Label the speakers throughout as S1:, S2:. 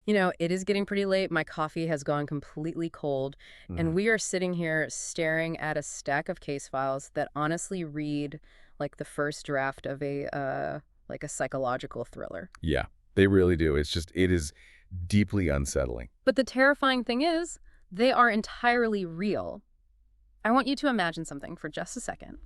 S1: You know, it is getting pretty late. My coffee has gone completely cold, and
S2: Mhm.
S1: we are sitting here staring at a stack of case files that honestly read like the first draft of a psychological thriller.
S2: Yeah, they really do. It is deeply unsettling.
S1: But the terrifying thing is, they are entirely real. I want you to imagine something for just a second.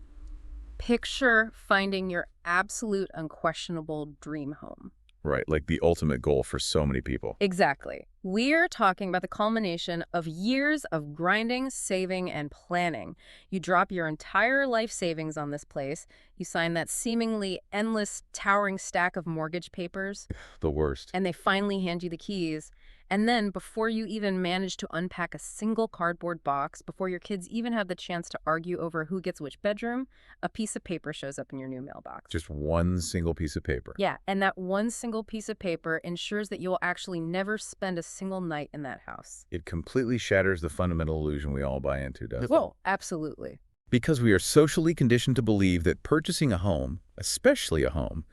S1: Picture finding your absolute unquestionable dream home.
S2: Right, like the ultimate goal for so many people.
S1: Exactly. We're talking about the culmination of years of grinding, saving, and planning. You drop your entire life savings on this place. You sign that seemingly endless, towering stack of mortgage papers,
S2: The worst.
S1: and they finally hand you the keys. And then, before you even manage to unpack a single cardboard box, before your kids even have the chance to argue over who gets which bedroom, a piece of paper shows up in your new mailbox.
S2: Just one single piece of paper.
S1: Yeah, and that one single piece of paper ensures that you'll actually never spend a single night in that house.
S2: It completely shatters the fundamental illusion we all buy into, doesn't it?
S1: Whoa, absolutely.
S2: Because we are socially conditioned to believe that purchasing a home, especially a home,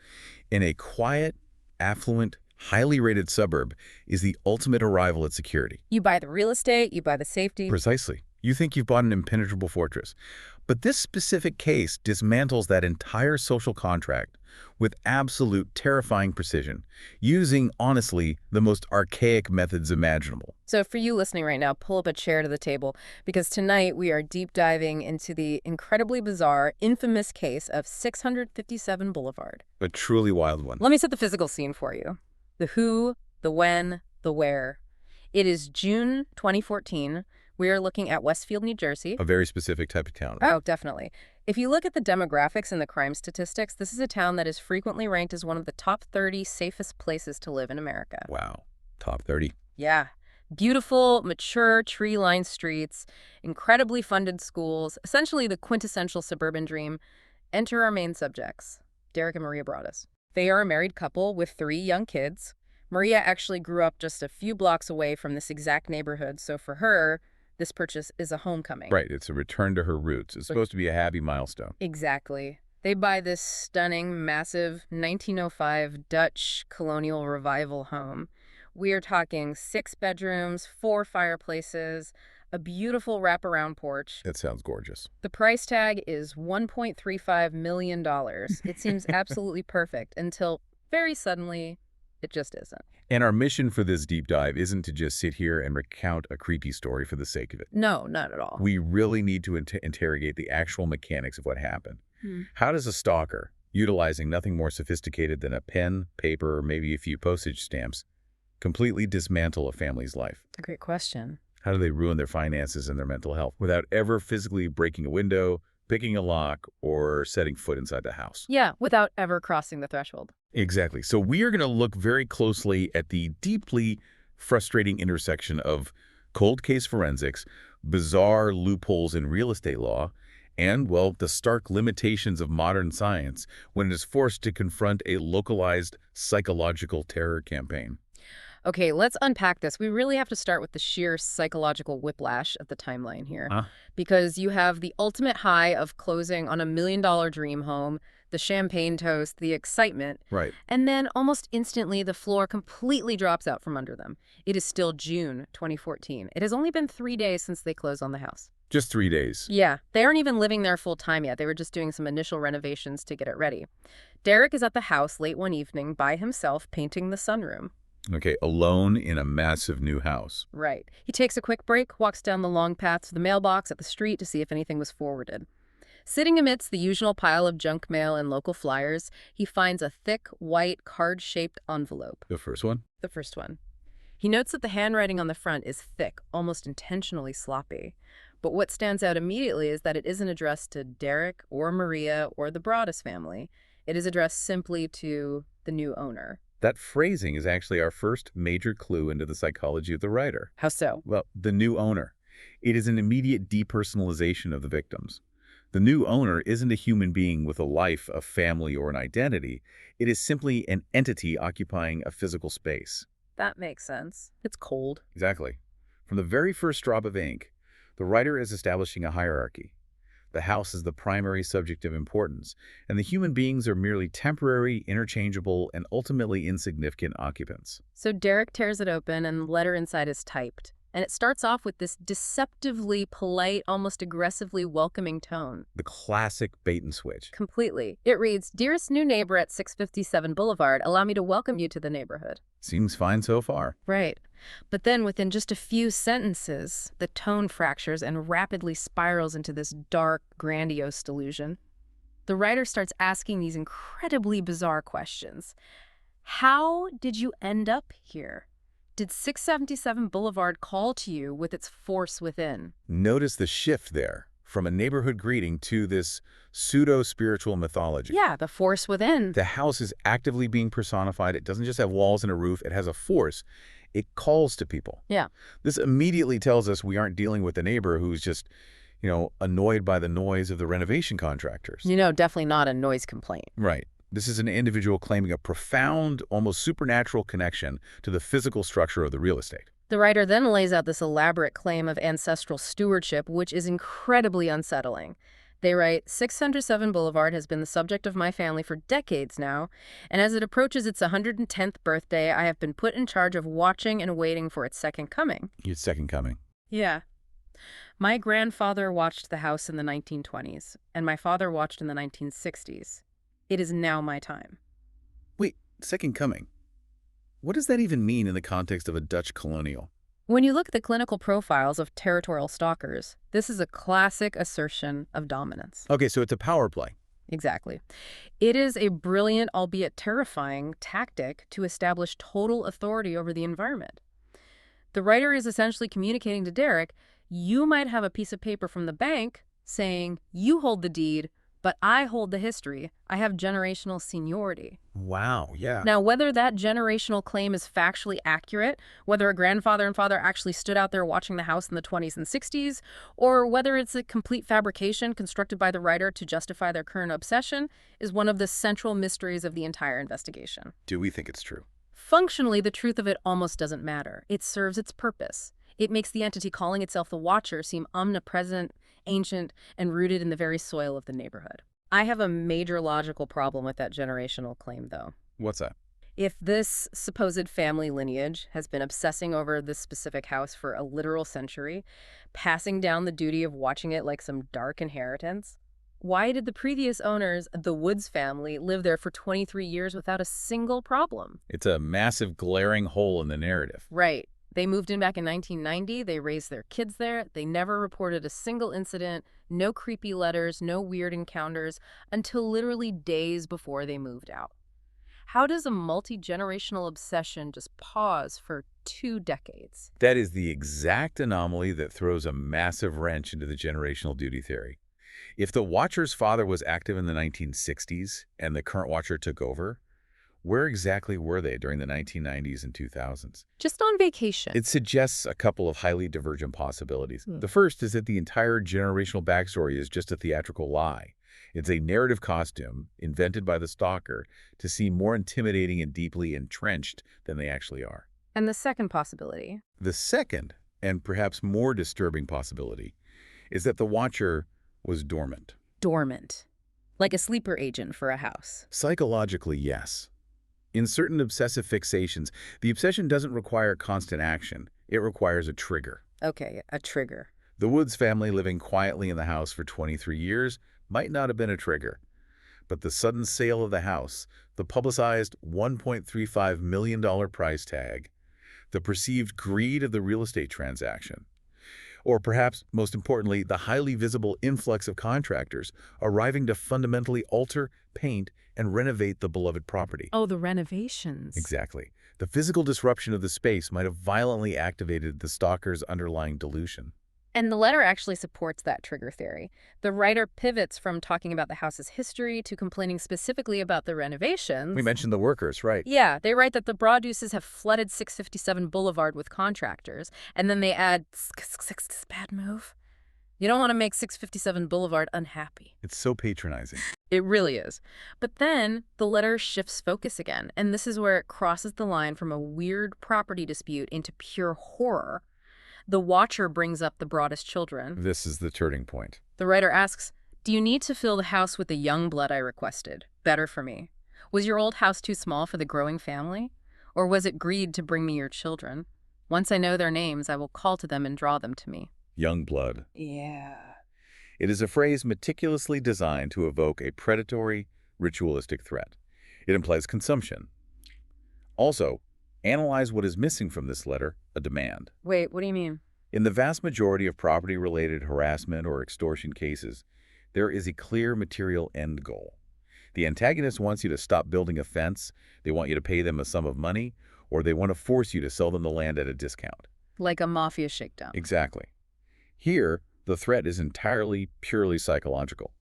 S2: in a quiet, affluent, highly rated suburb is the ultimate arrival at security.
S1: You buy the real estate, you buy the safety.
S2: Precisely. You think you've bought an impenetrable fortress. But this specific case dismantles that entire social contract with absolute terrifying precision, using, honestly, the most archaic methods imaginable.
S1: So for you listening right now, pull up a chair to the table because tonight we are deep diving into the incredibly bizarre, infamous case of 657 Boulevard.
S2: A truly wild one.
S1: Let me set the physical scene for you. The who, the when, the where. It is June 2014. We are looking at Westfield, New Jersey.
S2: A very specific type of town.
S1: Oh, definitely. If you look at the demographics and the crime statistics, this is a town that is frequently ranked as one of the top 30 safest places to live in America.
S2: Wow. Top 30.
S1: Yeah. Beautiful, mature, tree-lined streets, incredibly funded schools, essentially the quintessential suburban dream. Enter our main subjects, Derek and Maria Broaddus. They are a married couple with 3 young kids. Maria actually grew up just a few blocks away from this exact neighborhood, so for her, this purchase is a homecoming.
S2: Right. It's a return to her roots. It's supposed to be a happy milestone.
S1: Exactly. They buy this stunning, massive 1905 Dutch colonial revival home. We are talking 6 bedrooms, 4 fireplaces, a beautiful wraparound porch.
S2: That sounds gorgeous.
S1: The price tag is $1.35 million. It seems absolutely perfect until very suddenly it just isn't.
S2: And our mission for this deep dive isn't to just sit here and recount a creepy story for the sake of it.
S1: No, not at all.
S2: We really need to interrogate the actual mechanics of what happened. How does a stalker, utilizing nothing more sophisticated than a pen, paper, or maybe a few postage stamps, completely dismantle a family's life?
S1: A great question.
S2: How do they ruin their finances and their mental health without ever physically breaking a window, picking a lock, or setting foot inside the house?
S1: Yeah, without ever crossing the threshold.
S2: Exactly. So we are going to look very closely at the deeply frustrating intersection of cold case forensics, bizarre loopholes in real estate law, and, well, the stark limitations of modern science when it is forced to confront a localized psychological terror campaign.
S1: Okay, let's unpack this. We really have to start with the sheer psychological whiplash of the timeline here.
S2: Huh?
S1: Because you have the ultimate high of closing on $1 million dream home, the champagne toast, the excitement,
S2: Right.
S1: and then almost instantly the floor completely drops out from under them. It is still June 2014. It has only been 3 days since they closed on the house.
S2: Just 3 days.
S1: Yeah, they aren't even living there full time yet. They were just doing some initial renovations to get it ready. Derek is at the house late one evening by himself painting the sunroom.
S2: Okay, alone in a massive new house.
S1: Right. He takes a quick break, walks down the long path to the mailbox at the street to see if anything was forwarded. Sitting amidst the usual pile of junk mail and local flyers, he finds a thick, white, card-shaped envelope.
S2: The first one?
S1: The first one. He notes that the handwriting on the front is thick, almost intentionally sloppy. But what stands out immediately is that it isn't addressed to Derek or Maria or the Broaddus family. It is addressed simply to the new owner.
S2: That phrasing is actually our first major clue into the psychology of the writer.
S1: How so?
S2: Well, the new owner. It is an immediate depersonalization of the victims. The new owner isn't a human being with a life, a family, or an identity. It is simply an entity occupying a physical space.
S1: That makes sense. It's cold.
S2: Exactly. From the very first drop of ink, the writer is establishing a hierarchy. The house is the primary subject of importance, and the human beings are merely temporary, interchangeable, and ultimately insignificant occupants.
S1: So Derek tears it open, and the letter inside is typed. And it starts off with this deceptively polite, almost aggressively welcoming tone.
S2: The classic bait and switch.
S1: Completely. It reads, "Dearest new neighbor at 657 Boulevard, allow me to welcome you to the neighborhood."
S2: Seems fine so far.
S1: Right. But then within just a few sentences, the tone fractures and rapidly spirals into this dark, grandiose delusion. The writer starts asking these incredibly bizarre questions. How did you end up here? Did 677 Boulevard call to you with its force within?
S2: Notice the shift there, from a neighborhood greeting to this pseudo-spiritual mythology.
S1: Yeah, the force within.
S2: The house is actively being personified. It doesn't just have walls and a roof. It has a force. It calls to people.
S1: Yeah.
S2: This immediately tells us we aren't dealing with a neighbor who's just, annoyed by the noise of the renovation contractors.
S1: Definitely not a noise complaint.
S2: Right. This is an individual claiming a profound, almost supernatural connection to the physical structure of the real estate.
S1: The writer then lays out this elaborate claim of ancestral stewardship, which is incredibly unsettling. They write, 607 Boulevard has been the subject of my family for decades now, and as it approaches its 110th birthday, I have been put in charge of watching and waiting for its second coming.
S2: Its second coming.
S1: Yeah. My grandfather watched the house in the 1920s, and my father watched in the 1960s. It is now my time.
S2: Wait, second coming. What does that even mean in the context of a Dutch colonial?
S1: When you look at the clinical profiles of territorial stalkers, this is a classic assertion of dominance.
S2: Okay, so it's a power play.
S1: Exactly. It is a brilliant, albeit terrifying, tactic to establish total authority over the environment. The writer is essentially communicating to Derek, you might have a piece of paper from the bank saying, you hold the deed, but I hold the history. I have generational seniority.
S2: Wow, yeah.
S1: Now, whether that generational claim is factually accurate, whether a grandfather and father actually stood out there watching the house in the 20s and 60s, or whether it's a complete fabrication constructed by the writer to justify their current obsession, is one of the central mysteries of the entire investigation.
S2: Do we think it's true?
S1: Functionally, the truth of it almost doesn't matter. It serves its purpose. It makes the entity calling itself the Watcher seem omnipresent, ancient, and rooted in the very soil of the neighborhood. I have a major logical problem with that generational claim, though.
S2: What's that?
S1: If this supposed family lineage has been obsessing over this specific house for a literal century, passing down the duty of watching it like some dark inheritance, why did the previous owners, the Woods family, live there for 23 years without a single problem?
S2: It's a massive glaring hole in the narrative.
S1: Right. They moved in back in 1990. They raised their kids there. They never reported a single incident, no creepy letters, no weird encounters, until literally days before they moved out. How does a multi-generational obsession just pause for 2 decades?
S2: That is the exact anomaly that throws a massive wrench into the generational duty theory. If the Watcher's father was active in the 1960s and the current Watcher took over, where exactly were they during the 1990s and 2000s?
S1: Just on vacation.
S2: It suggests a couple of highly divergent possibilities. The first is that the entire generational backstory is just a theatrical lie. It's a narrative costume invented by the stalker to seem more intimidating and deeply entrenched than they actually are.
S1: And the second possibility?
S2: The second, and perhaps more disturbing possibility, is that the Watcher was dormant.
S1: Dormant. Like a sleeper agent for a house.
S2: Psychologically, yes. In certain obsessive fixations, the obsession doesn't require constant action. It requires a trigger.
S1: Okay, a trigger.
S2: The Woods family living quietly in the house for 23 years might not have been a trigger. But the sudden sale of the house, the publicized $1.35 million price tag, the perceived greed of the real estate transaction, or perhaps, most importantly, the highly visible influx of contractors arriving to fundamentally alter, paint, and renovate the beloved property.
S1: Oh, the renovations.
S2: Exactly. The physical disruption of the space might have violently activated the stalker's underlying delusion.
S1: And the letter actually supports that trigger theory. The writer pivots from talking about the house's history to complaining specifically about the renovations.
S2: We mentioned the workers, right?
S1: Yeah, they write that the Broadduses have flooded 657 Boulevard with contractors, and then they add, bad move. You don't want to make 657 Boulevard unhappy.
S2: It's so patronizing.
S1: It really is. But then the letter shifts focus again, and this is where it crosses the line from a weird property dispute into pure horror. The Watcher brings up the Broaddus children.
S2: This is the turning point.
S1: The writer asks, Do you need to fill the house with the young blood I requested? Better for me. Was your old house too small for the growing family? Or was it greed to bring me your children? Once I know their names, I will call to them and draw them to me.
S2: Young blood.
S1: Yeah.
S2: It is a phrase meticulously designed to evoke a predatory, ritualistic threat. It implies consumption. Also, analyze what is missing from this letter, a demand.
S1: Wait, what do you mean?
S2: In the vast majority of property-related harassment or extortion cases, there is a clear material end goal. The antagonist wants you to stop building a fence, they want you to pay them a sum of money, or they want to force you to sell them the land at a discount.
S1: Like a mafia shakedown.
S2: Exactly. Here, the threat is entirely, purely psychological.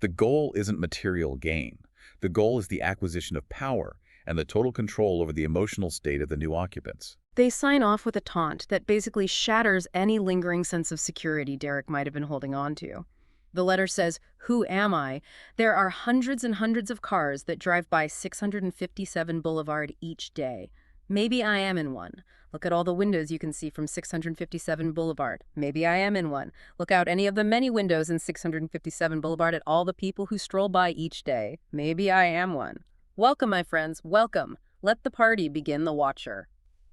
S2: The goal isn't material gain. The goal is the acquisition of power and the total control over the emotional state of the new occupants.
S1: They sign off with a taunt that basically shatters any lingering sense of security Derek might have been holding on to. The letter says, "Who am I? There are hundreds and hundreds of cars that drive by 657 Boulevard each day. Maybe I am in one. Look at all the windows you can see from 657 Boulevard. Maybe I am in one. Look out any of the many windows in 657 Boulevard at all the people who stroll by each day. Maybe I am one. Welcome, my friends, welcome. Let the party begin, the watcher."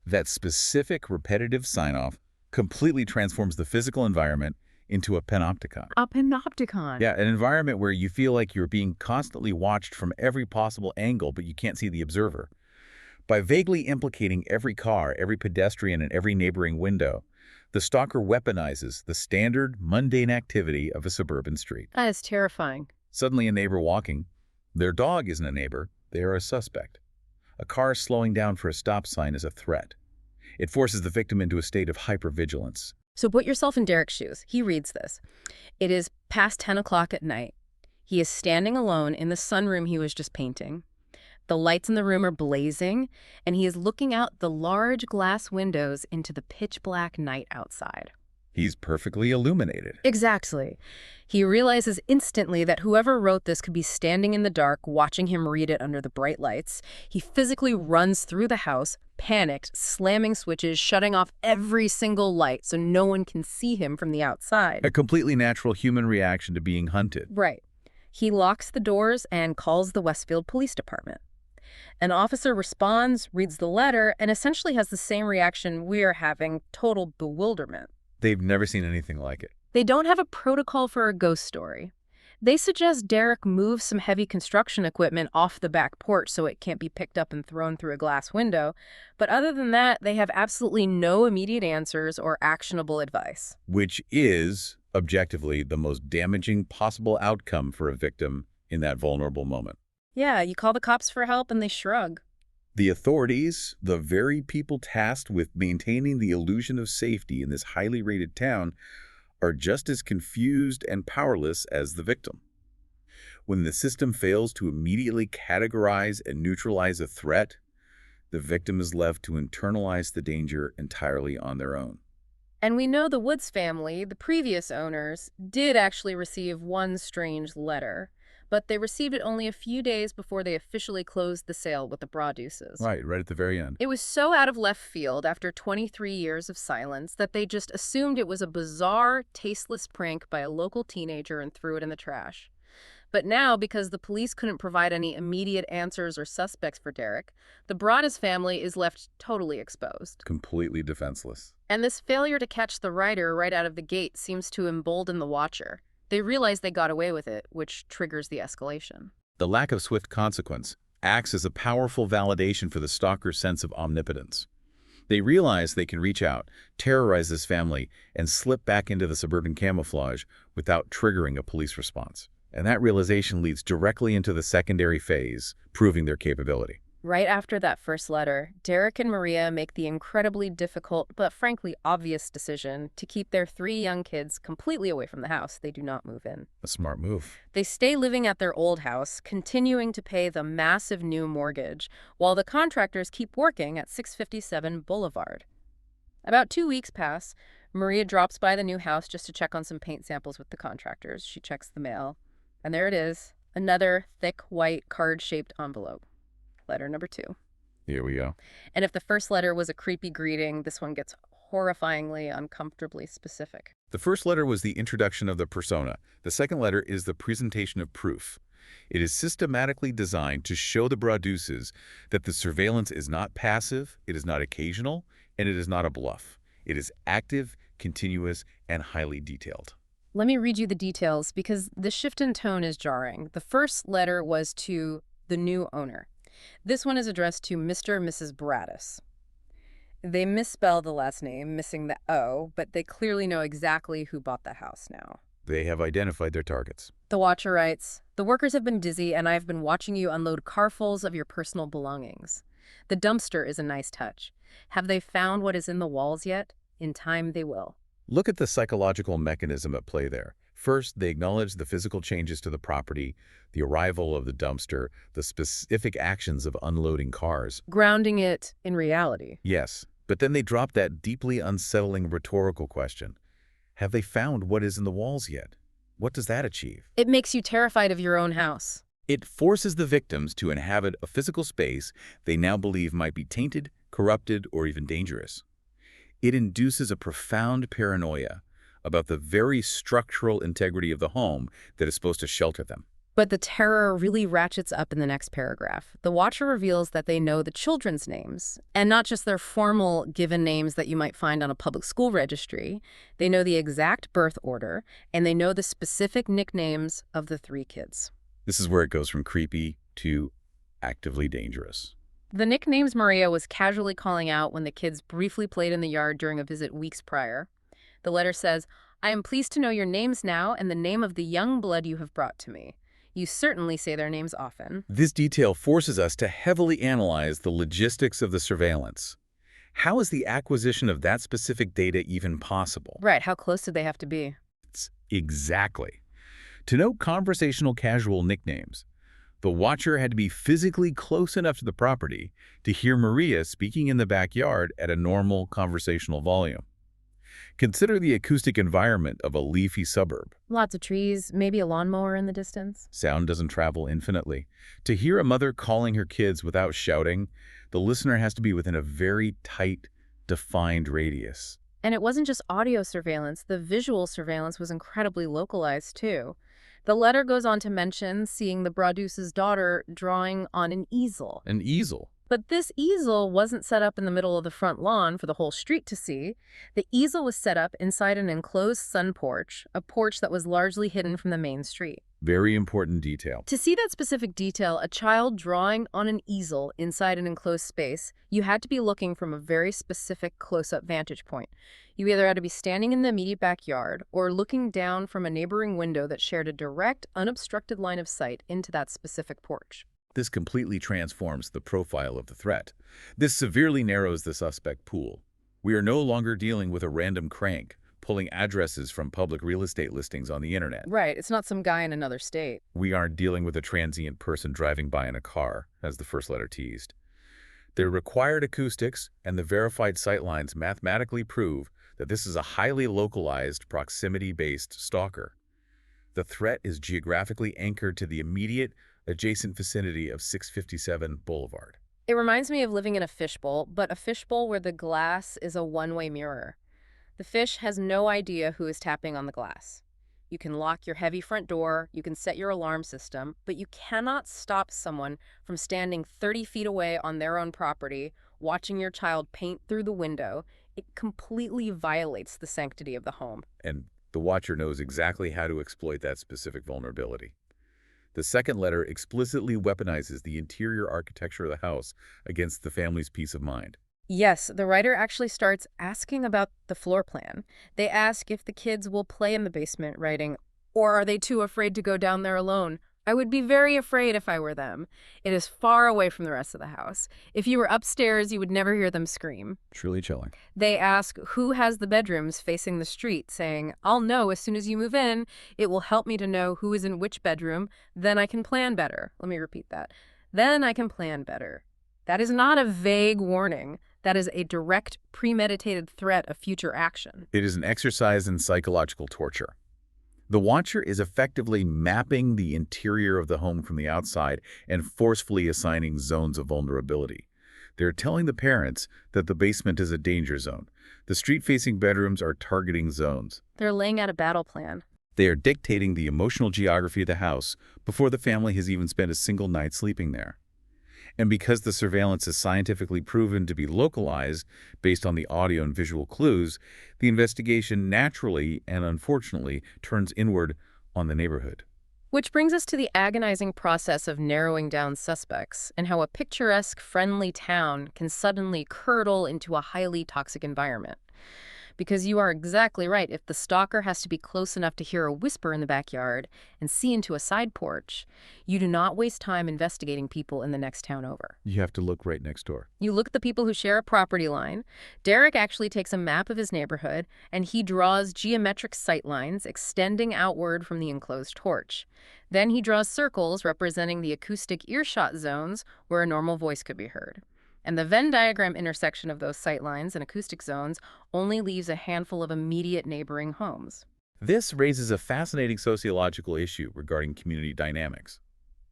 S2: That specific, repetitive sign-off completely transforms the physical environment into a panopticon.
S1: A panopticon.
S2: Yeah, an environment where you feel like you're being constantly watched from every possible angle, but you can't see the observer. By vaguely implicating every car, every pedestrian, and every neighboring window, the stalker weaponizes the standard, mundane activity of a suburban street.
S1: That is terrifying.
S2: Suddenly a neighbor walking. Their dog isn't a neighbor, they are a suspect. A car slowing down for a stop sign is a threat. It forces the victim into a state of hypervigilance.
S1: So put yourself in Derek's shoes. He reads this. It is past 10 o'clock at night. He is standing alone in the sunroom he was just painting. The lights in the room are blazing, and he is looking out the large glass windows into the pitch-black night outside.
S2: He's perfectly illuminated.
S1: Exactly. He realizes instantly that whoever wrote this could be standing in the dark, watching him read it under the bright lights. He physically runs through the house, panicked, slamming switches, shutting off every single light so no one can see him from the outside.
S2: A completely natural human reaction to being hunted.
S1: Right. He locks the doors and calls the Westfield Police Department. An officer responds, reads the letter, and essentially has the same reaction we're having, total bewilderment.
S2: They've never seen anything like it.
S1: They don't have a protocol for a ghost story. They suggest Derek move some heavy construction equipment off the back porch so it can't be picked up and thrown through a glass window. But other than that, they have absolutely no immediate answers or actionable advice.
S2: Which is, objectively, the most damaging possible outcome for a victim in that vulnerable moment.
S1: Yeah, you call the cops for help and they shrug.
S2: The authorities, the very people tasked with maintaining the illusion of safety in this highly rated town, are just as confused and powerless as the victim. When the system fails to immediately categorize and neutralize a threat, the victim is left to internalize the danger entirely on their own.
S1: And we know the Woods family, the previous owners, did actually receive one strange letter. But they received it only a few days before they officially closed the sale with the Broaddusses.
S2: Right at the very end.
S1: It was so out of left field after 23 years of silence that they just assumed it was a bizarre, tasteless prank by a local teenager and threw it in the trash. But now, because the police couldn't provide any immediate answers or suspects for Derek, the Broaddus family is left totally exposed.
S2: Completely defenseless.
S1: And this failure to catch the writer right out of the gate seems to embolden the watcher. They realize they got away with it, which triggers the escalation.
S2: The lack of swift consequence acts as a powerful validation for the stalker's sense of omnipotence. They realize they can reach out, terrorize this family, and slip back into the suburban camouflage without triggering a police response. And that realization leads directly into the secondary phase, proving their capability.
S1: Right after that first letter, Derek and Maria make the incredibly difficult but frankly obvious decision to keep their 3 young kids completely away from the house. They do not move in.
S2: A smart move.
S1: They stay living at their old house, continuing to pay the massive new mortgage, while the contractors keep working at 657 Boulevard. About 2 weeks pass. Maria drops by the new house just to check on some paint samples with the contractors. She checks the mail, and there it is, another thick, white, card-shaped envelope. Letter number 2.
S2: Here we go.
S1: And if the first letter was a creepy greeting, this one gets horrifyingly, uncomfortably specific.
S2: The first letter was the introduction of the persona. The second letter is the presentation of proof. It is systematically designed to show the Broaddusses that the surveillance is not passive, it is not occasional, and it is not a bluff. It is active, continuous, and highly detailed.
S1: Let me read you the details because the shift in tone is jarring. The first letter was to the new owner. This one is addressed to Mr. and Mrs. Broaddus. They misspell the last name, missing the O, but they clearly know exactly who bought the house now.
S2: They have identified their targets.
S1: The watcher writes, "The workers have been dizzy and I have been watching you unload carfuls of your personal belongings. The dumpster is a nice touch. Have they found what is in the walls yet? In time they will."
S2: Look at the psychological mechanism at play there. First, they acknowledge the physical changes to the property, the arrival of the dumpster, the specific actions of unloading cars.
S1: Grounding it in reality.
S2: Yes, but then they drop that deeply unsettling rhetorical question. Have they found what is in the walls yet? What does that achieve?
S1: It makes you terrified of your own house.
S2: It forces the victims to inhabit a physical space they now believe might be tainted, corrupted, or even dangerous. It induces a profound paranoia about the very structural integrity of the home that is supposed to shelter them.
S1: But the terror really ratchets up in the next paragraph. The watcher reveals that they know the children's names, and not just their formal given names that you might find on a public school registry. They know the exact birth order, and they know the specific nicknames of the 3 kids.
S2: This is where it goes from creepy to actively dangerous.
S1: The nicknames Maria was casually calling out when the kids briefly played in the yard during a visit weeks prior. The letter says, "I am pleased to know your names now and the name of the young blood you have brought to me. You certainly say their names often."
S2: This detail forces us to heavily analyze the logistics of the surveillance. How is the acquisition of that specific data even possible?
S1: Right, how close did they have to be?
S2: Exactly. To know conversational casual nicknames, the watcher had to be physically close enough to the property to hear Maria speaking in the backyard at a normal conversational volume. Consider the acoustic environment of a leafy suburb.
S1: Lots of trees, maybe a lawnmower in the distance.
S2: Sound doesn't travel infinitely. To hear a mother calling her kids without shouting, the listener has to be within a very tight, defined radius.
S1: And it wasn't just audio surveillance. The visual surveillance was incredibly localized, too. The letter goes on to mention seeing the Broaddus's daughter drawing on an easel.
S2: An easel?
S1: But this easel wasn't set up in the middle of the front lawn for the whole street to see. The easel was set up inside an enclosed sun porch, a porch that was largely hidden from the main street.
S2: Very important detail.
S1: To see that specific detail, a child drawing on an easel inside an enclosed space, you had to be looking from a very specific close-up vantage point. You either had to be standing in the immediate backyard or looking down from a neighboring window that shared a direct, unobstructed line of sight into that specific porch.
S2: This completely transforms the profile of the threat. This severely narrows the suspect pool. We are no longer dealing with a random crank pulling addresses from public real estate listings on the internet.
S1: Right, it's not some guy in another state.
S2: We aren't dealing with a transient person driving by in a car, as the first letter teased. The required acoustics and the verified sightlines mathematically prove that this is a highly localized, proximity-based stalker. The threat is geographically anchored to the immediate, adjacent vicinity of 657 Boulevard.
S1: It reminds me of living in a fishbowl, but a fishbowl where the glass is a one-way mirror. The fish has no idea who is tapping on the glass. You can lock your heavy front door, you can set your alarm system, but you cannot stop someone from standing 30 feet away on their own property, watching your child paint through the window. It completely violates the sanctity of the home.
S2: And the watcher knows exactly how to exploit that specific vulnerability. The second letter explicitly weaponizes the interior architecture of the house against the family's peace of mind.
S1: Yes, the writer actually starts asking about the floor plan. They ask if the kids will play in the basement, writing, "Or are they too afraid to go down there alone? I would be very afraid if I were them. It is far away from the rest of the house. If you were upstairs, you would never hear them scream."
S2: Truly chilling.
S1: They ask who has the bedrooms facing the street, saying, "I'll know as soon as you move in. It will help me to know who is in which bedroom. Then I can plan better." Let me repeat that. Then I can plan better. That is not a vague warning. That is a direct, premeditated threat of future action.
S2: It is an exercise in psychological torture. The watcher is effectively mapping the interior of the home from the outside and forcefully assigning zones of vulnerability. They're telling the parents that the basement is a danger zone. The street-facing bedrooms are targeting zones.
S1: They're laying out a battle plan.
S2: They are dictating the emotional geography of the house before the family has even spent a single night sleeping there. And because the surveillance is scientifically proven to be localized based on the audio and visual clues, the investigation naturally and unfortunately turns inward on the neighborhood.
S1: Which brings us to the agonizing process of narrowing down suspects and how a picturesque, friendly town can suddenly curdle into a highly toxic environment. Because you are exactly right. If the stalker has to be close enough to hear a whisper in the backyard and see into a side porch, you do not waste time investigating people in the next town over.
S2: You have to look right next door.
S1: You look at the people who share a property line. Derek actually takes a map of his neighborhood, and he draws geometric sight lines extending outward from the enclosed porch. Then he draws circles representing the acoustic earshot zones where a normal voice could be heard. And the Venn diagram intersection of those sightlines and acoustic zones only leaves a handful of immediate neighboring homes.
S2: This raises a fascinating sociological issue regarding community dynamics.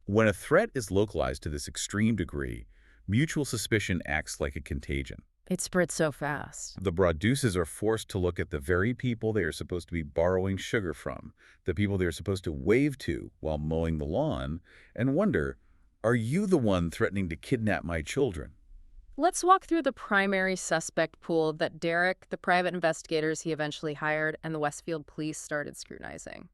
S2: When a threat is localized to this extreme degree, mutual suspicion acts like a contagion.
S1: It spreads so fast.
S2: The Broadduses are forced to look at the very people they are supposed to be borrowing sugar from, the people they are supposed to wave to while mowing the lawn, and wonder, are you the one threatening to kidnap my children?
S1: Let's walk through the primary suspect pool that Derek, the private investigators he eventually hired, and the Westfield police started scrutinizing.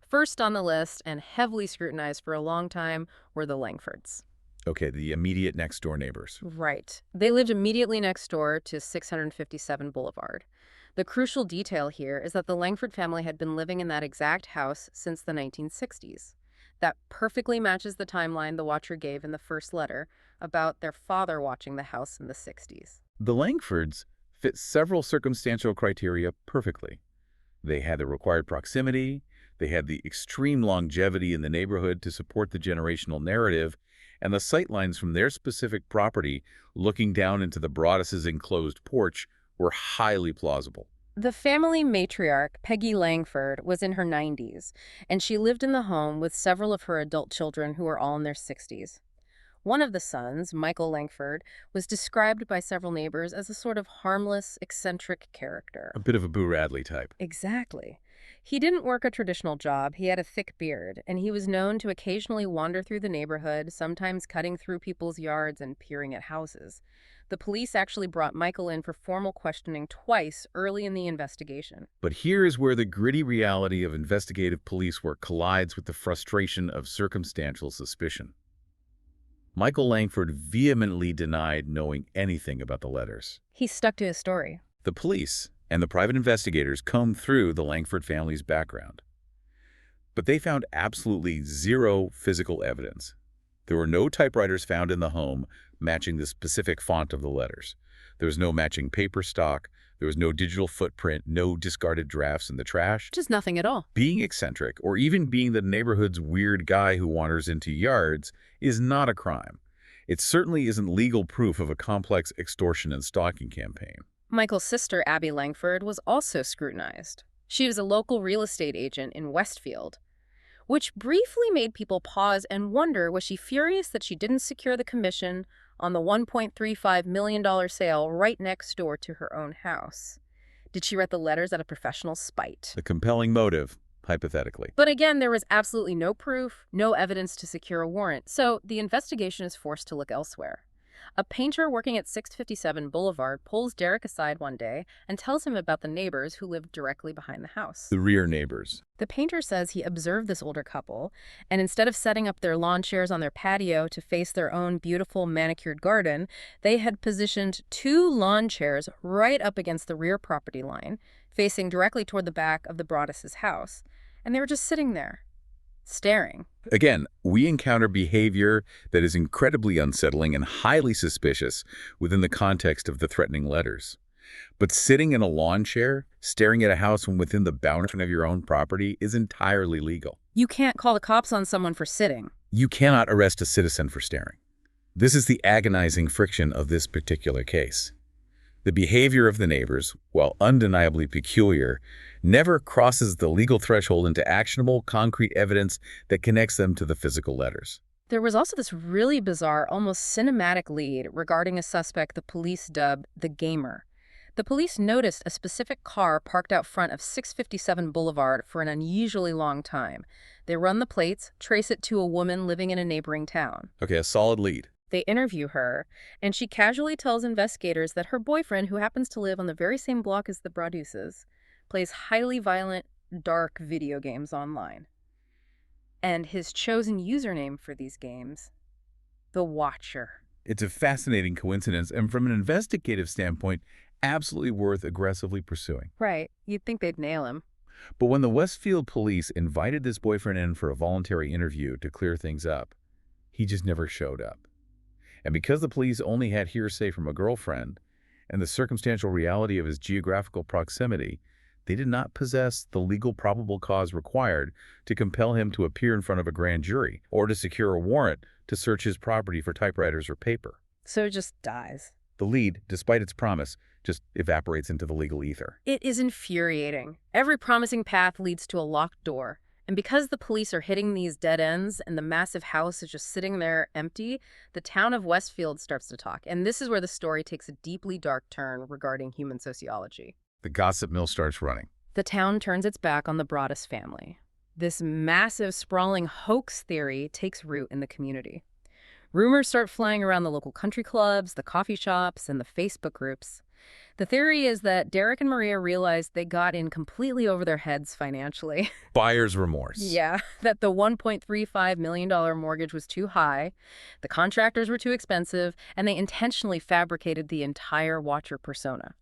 S1: First on the list, and heavily scrutinized for a long time, were the Langfords.
S2: Okay, the immediate next-door neighbors.
S1: Right. They lived immediately next door to 657 Boulevard. The crucial detail here is that the Langford family had been living in that exact house since the 1960s. That perfectly matches the timeline the watcher gave in the first letter about their father watching the house in the 60s.
S2: The Langfords fit several circumstantial criteria perfectly. They had the required proximity, they had the extreme longevity in the neighborhood to support the generational narrative, and the sightlines from their specific property looking down into the Broaddus' enclosed porch were highly plausible.
S1: The family matriarch, Peggy Langford, was in her 90s, and she lived in the home with several of her adult children who were all in their 60s. One of the sons, Michael Langford, was described by several neighbors as a sort of harmless, eccentric character.
S2: A bit of a Boo Radley type.
S1: Exactly. He didn't work a traditional job. He had a thick beard, and he was known to occasionally wander through the neighborhood, sometimes cutting through people's yards and peering at houses. The police actually brought Michael in for formal questioning twice early in the investigation.
S2: But here is where the gritty reality of investigative police work collides with the frustration of circumstantial suspicion. Michael Langford vehemently denied knowing anything about the letters.
S1: He stuck to his story.
S2: The police and the private investigators combed through the Langford family's background. But they found absolutely zero physical evidence. There were no typewriters found in the home matching the specific font of the letters. There was no matching paper stock. There was no digital footprint, no discarded drafts in the trash.
S1: Just nothing at all.
S2: Being eccentric, or even being the neighborhood's weird guy who wanders into yards, is not a crime. It certainly isn't legal proof of a complex extortion and stalking campaign.
S1: Michael's sister, Abby Langford, was also scrutinized. She was a local real estate agent in Westfield, which briefly made people pause and wonder, was she furious that she didn't secure the commission on the $1.35 million sale right next door to her own house? Did she write the letters out of professional spite?
S2: A compelling motive, hypothetically.
S1: But again, there was absolutely no proof, no evidence to secure a warrant, so the investigation is forced to look elsewhere. A painter working at 657 Boulevard pulls Derek aside one day and tells him about the neighbors who lived directly behind the house.
S2: The rear neighbors.
S1: The painter says he observed this older couple, and instead of setting up their lawn chairs on their patio to face their own beautiful manicured garden, they had positioned 2 lawn chairs right up against the rear property line, facing directly toward the back of the Broaddus' house, and they were just sitting there, staring.
S2: Again, we encounter behavior that is incredibly unsettling and highly suspicious within the context of the threatening letters. But sitting in a lawn chair, staring at a house from within the boundary of your own property is entirely legal.
S1: You can't call the cops on someone for sitting.
S2: You cannot arrest a citizen for staring. This is the agonizing friction of this particular case. The behavior of the neighbors, while undeniably peculiar, never crosses the legal threshold into actionable, concrete evidence that connects them to the physical letters.
S1: There was also this really bizarre, almost cinematic lead regarding a suspect the police dubbed the Gamer. The police noticed a specific car parked out front of 657 Boulevard for an unusually long time. They run the plates, trace it to a woman living in a neighboring town.
S2: Okay, a solid lead.
S1: They interview her, and she casually tells investigators that her boyfriend, who happens to live on the very same block as the Broadduses, plays highly violent, dark video games online. And his chosen username for these games, the Watcher.
S2: It's a fascinating coincidence, and from an investigative standpoint, absolutely worth aggressively pursuing.
S1: Right, you'd think they'd nail him.
S2: But when the Westfield police invited this boyfriend in for a voluntary interview to clear things up, he just never showed up. And because the police only had hearsay from a girlfriend and the circumstantial reality of his geographical proximity, they did not possess the legal probable cause required to compel him to appear in front of a grand jury or to secure a warrant to search his property for typewriters or paper.
S1: So it just dies.
S2: The lead, despite its promise, just evaporates into the legal ether.
S1: It is infuriating. Every promising path leads to a locked door. And because the police are hitting these dead ends and the massive house is just sitting there empty, the town of Westfield starts to talk. And this is where the story takes a deeply dark turn regarding human sociology.
S2: The gossip mill starts running.
S1: The town turns its back on the Broaddus family. This massive, sprawling hoax theory takes root in the community. Rumors start flying around the local country clubs, the coffee shops, and the Facebook groups. The theory is that Derek and Maria realized they got in completely over their heads financially.
S2: Buyer's remorse.
S1: Yeah, that the $1.35 million mortgage was too high, the contractors were too expensive, and they intentionally fabricated the entire Watcher persona.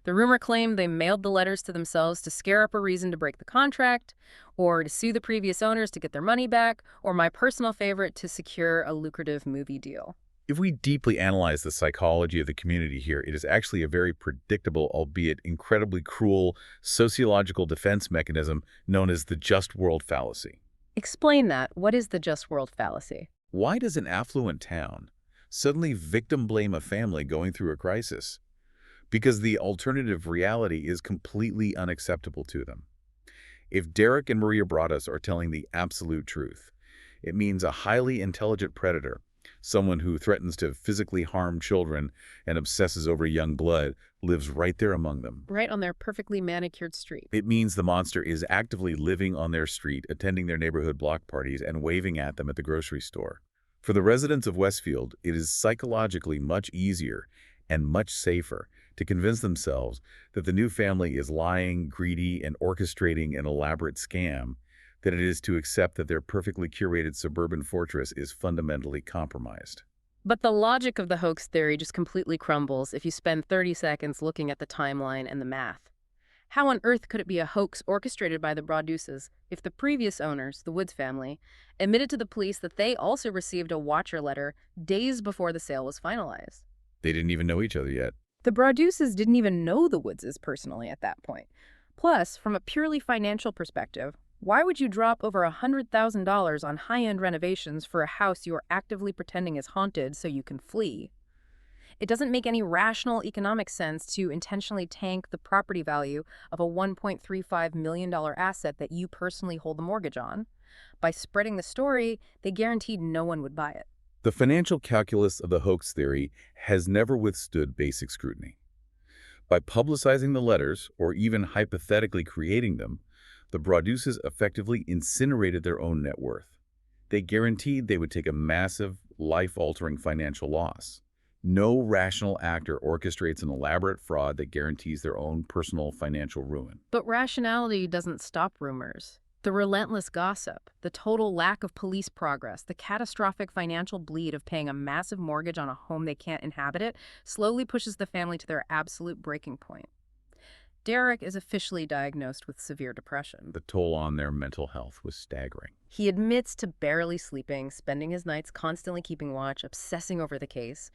S1: The rumor claimed they mailed the letters to themselves to scare up a reason to break the contract, or to sue the previous owners to get their money back, or my personal favorite, to secure a lucrative movie deal.
S2: If we deeply analyze the psychology of the community here, it is actually a very predictable, albeit incredibly cruel, sociological defense mechanism known as the just world fallacy.
S1: Explain that. What is the just world fallacy?
S2: Why does an affluent town suddenly victim blame a family going through a crisis? Because the alternative reality is completely unacceptable to them. If Derek and Maria Broaddus are telling the absolute truth, it means a highly intelligent predator, someone who threatens to physically harm children and obsesses over young blood, lives right there among them.
S1: Right on their perfectly manicured street.
S2: It means the monster is actively living on their street, attending their neighborhood block parties, and waving at them at the grocery store. For the residents of Westfield, it is psychologically much easier and much safer to convince themselves that the new family is lying, greedy, and orchestrating an elaborate scam than it is to accept that their perfectly curated suburban fortress is fundamentally compromised.
S1: But the logic of the hoax theory just completely crumbles if you spend 30 seconds looking at the timeline and the math. How on earth could it be a hoax orchestrated by the Broadduses if the previous owners, the Woods family, admitted to the police that they also received a Watcher letter days before the sale was finalized?
S2: They didn't even know each other yet.
S1: The Broadduses didn't even know the Woodses personally at that point. Plus, from a purely financial perspective, why would you drop over $100,000 on high-end renovations for a house you are actively pretending is haunted so you can flee? It doesn't make any rational economic sense to intentionally tank the property value of a $1.35 million asset that you personally hold the mortgage on. By spreading the story, they guaranteed no one would buy it.
S2: The financial calculus of the hoax theory has never withstood basic scrutiny. By publicizing the letters, or even hypothetically creating them, the Broadduses effectively incinerated their own net worth. They guaranteed they would take a massive, life-altering financial loss. No rational actor orchestrates an elaborate fraud that guarantees their own personal financial ruin.
S1: But rationality doesn't stop rumors. The relentless gossip, the total lack of police progress, the catastrophic financial bleed of paying a massive mortgage on a home they can't inhabit slowly pushes the family to their absolute breaking point. Derek is officially diagnosed with severe depression.
S2: The toll on their mental health was staggering.
S1: He admits to barely sleeping, spending his nights constantly keeping watch, obsessing over the case.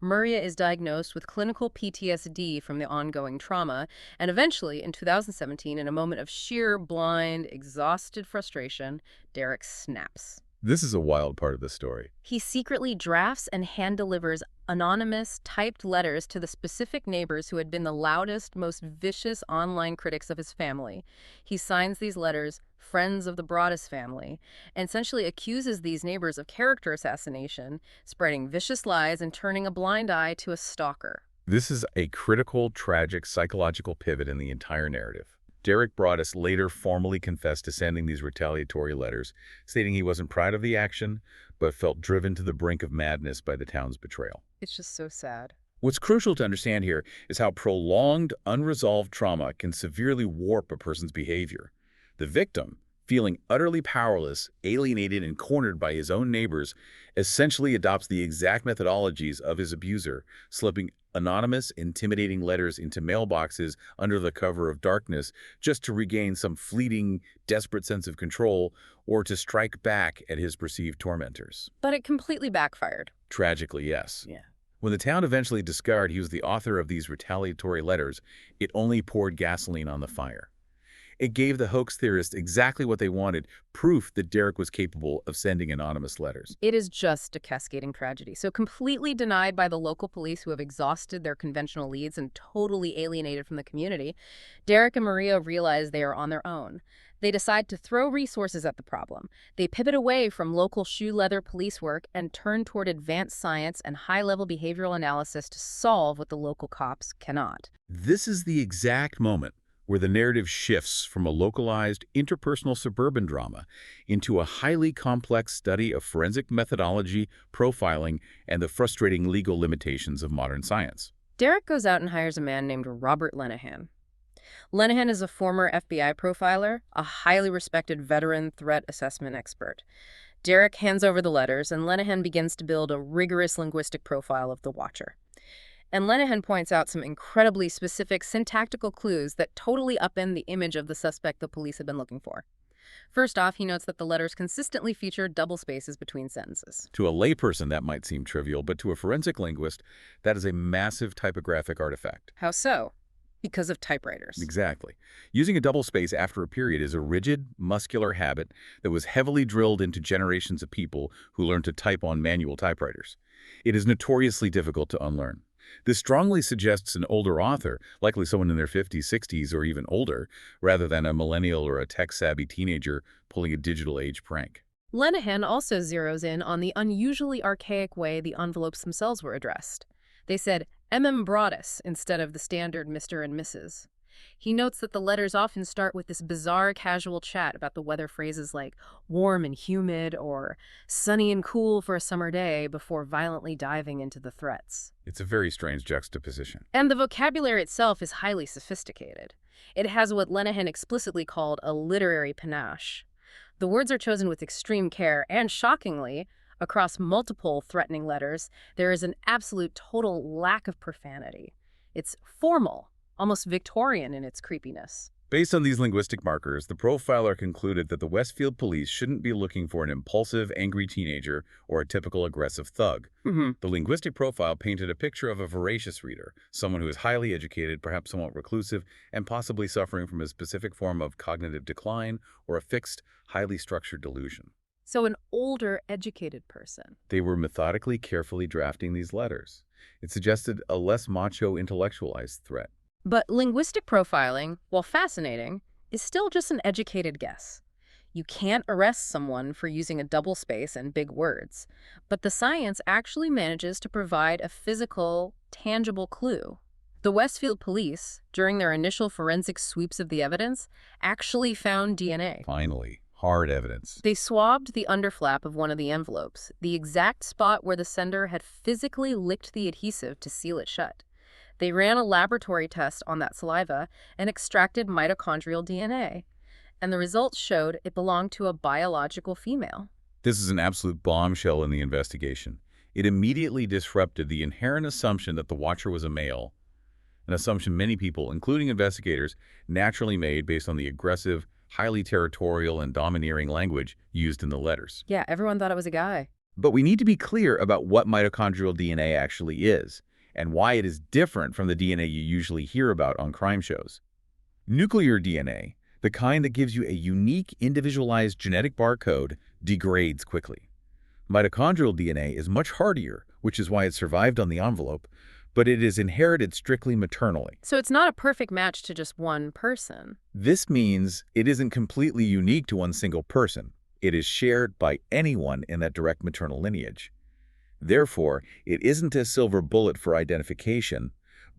S1: Maria is diagnosed with clinical PTSD from the ongoing trauma, and eventually, in 2017, in a moment of sheer, blind, exhausted frustration, Derek snaps.
S2: This is a wild part of the story.
S1: He secretly drafts and hand-delivers anonymous, typed letters to the specific neighbors who had been the loudest, most vicious online critics of his family. He signs these letters, Friends of the Broaddus family, and essentially accuses these neighbors of character assassination, spreading vicious lies and turning a blind eye to a stalker.
S2: This is a critical, tragic, psychological pivot in the entire narrative. Derek Broaddus later formally confessed to sending these retaliatory letters, stating he wasn't proud of the action, but felt driven to the brink of madness by the town's betrayal.
S1: It's just so sad.
S2: What's crucial to understand here is how prolonged, unresolved trauma can severely warp a person's behavior. The victim, feeling utterly powerless, alienated, and cornered by his own neighbors, essentially adopts the exact methodologies of his abuser, slipping anonymous, intimidating letters into mailboxes under the cover of darkness just to regain some fleeting, desperate sense of control or to strike back at his perceived tormentors.
S1: But it completely backfired.
S2: Tragically, yes.
S1: Yeah.
S2: When the town eventually discovered he was the author of these retaliatory letters, it only poured gasoline on the fire. It gave the hoax theorists exactly what they wanted, proof that Derek was capable of sending anonymous letters.
S1: It is just a cascading tragedy. So completely denied by the local police who have exhausted their conventional leads and totally alienated from the community, Derek and Maria realize they are on their own. They decide to throw resources at the problem. They pivot away from local shoe leather police work and turn toward advanced science and high-level behavioral analysis to solve what the local cops cannot.
S2: This is the exact moment where the narrative shifts from a localized, interpersonal suburban drama into a highly complex study of forensic methodology, profiling, and the frustrating legal limitations of modern science.
S1: Derek goes out and hires a man named Robert Lenahan. Lenahan is a former FBI profiler, a highly respected veteran threat assessment expert. Derek hands over the letters, and Lenahan begins to build a rigorous linguistic profile of the watcher. And Lenahan points out some incredibly specific syntactical clues that totally upend the image of the suspect the police had been looking for. First off, he notes that the letters consistently feature double spaces between sentences.
S2: To a layperson, that might seem trivial, but to a forensic linguist, that is a massive typographic artifact.
S1: How so? Because of typewriters.
S2: Exactly. Using a double space after a period is a rigid, muscular habit that was heavily drilled into generations of people who learned to type on manual typewriters. It is notoriously difficult to unlearn. This strongly suggests an older author, likely someone in their 50s, 60s, or even older, rather than a millennial or a tech-savvy teenager pulling a digital age prank.
S1: Lenahan also zeroes in on the unusually archaic way the envelopes themselves were addressed. They said M.M. Broaddus instead of the standard Mr. and Mrs. He notes that the letters often start with this bizarre casual chat about the weather, phrases like warm and humid or sunny and cool for a summer day before violently diving into the threats.
S2: It's a very strange juxtaposition.
S1: And the vocabulary itself is highly sophisticated. It has what Lenahan explicitly called a literary panache. The words are chosen with extreme care, and shockingly, across multiple threatening letters, there is an absolute total lack of profanity. It's formal, almost Victorian in its creepiness.
S2: Based on these linguistic markers, the profiler concluded that the Westfield police shouldn't be looking for an impulsive, angry teenager or a typical aggressive thug. The linguistic profile painted a picture of a voracious reader, someone who is highly educated, perhaps somewhat reclusive, and possibly suffering from a specific form of cognitive decline or a fixed, highly structured delusion.
S1: So an older, educated person.
S2: They were methodically, carefully drafting these letters. It suggested a less macho, intellectualized threat.
S1: But linguistic profiling, while fascinating, is still just an educated guess. You can't arrest someone for using a double space and big words, but the science actually manages to provide a physical, tangible clue. The Westfield police, during their initial forensic sweeps of the evidence, actually found DNA.
S2: Finally, hard evidence.
S1: They swabbed the underflap of one of the envelopes, the exact spot where the sender had physically licked the adhesive to seal it shut. They ran a laboratory test on that saliva and extracted mitochondrial DNA. And the results showed it belonged to a biological female.
S2: This is an absolute bombshell in the investigation. It immediately disrupted the inherent assumption that the watcher was a male, an assumption many people, including investigators, naturally made based on the aggressive, highly territorial, and domineering language used in the letters.
S1: Yeah, everyone thought it was a guy.
S2: But we need to be clear about what mitochondrial DNA actually is, and why it is different from the DNA you usually hear about on crime shows. Nuclear DNA, the kind that gives you a unique, individualized genetic barcode, degrades quickly. Mitochondrial DNA is much hardier, which is why it survived on the envelope, but it is inherited strictly maternally.
S1: So it's not a perfect match to just one person.
S2: This means it isn't completely unique to one single person. It is shared by anyone in that direct maternal lineage. Therefore, it isn't a silver bullet for identification,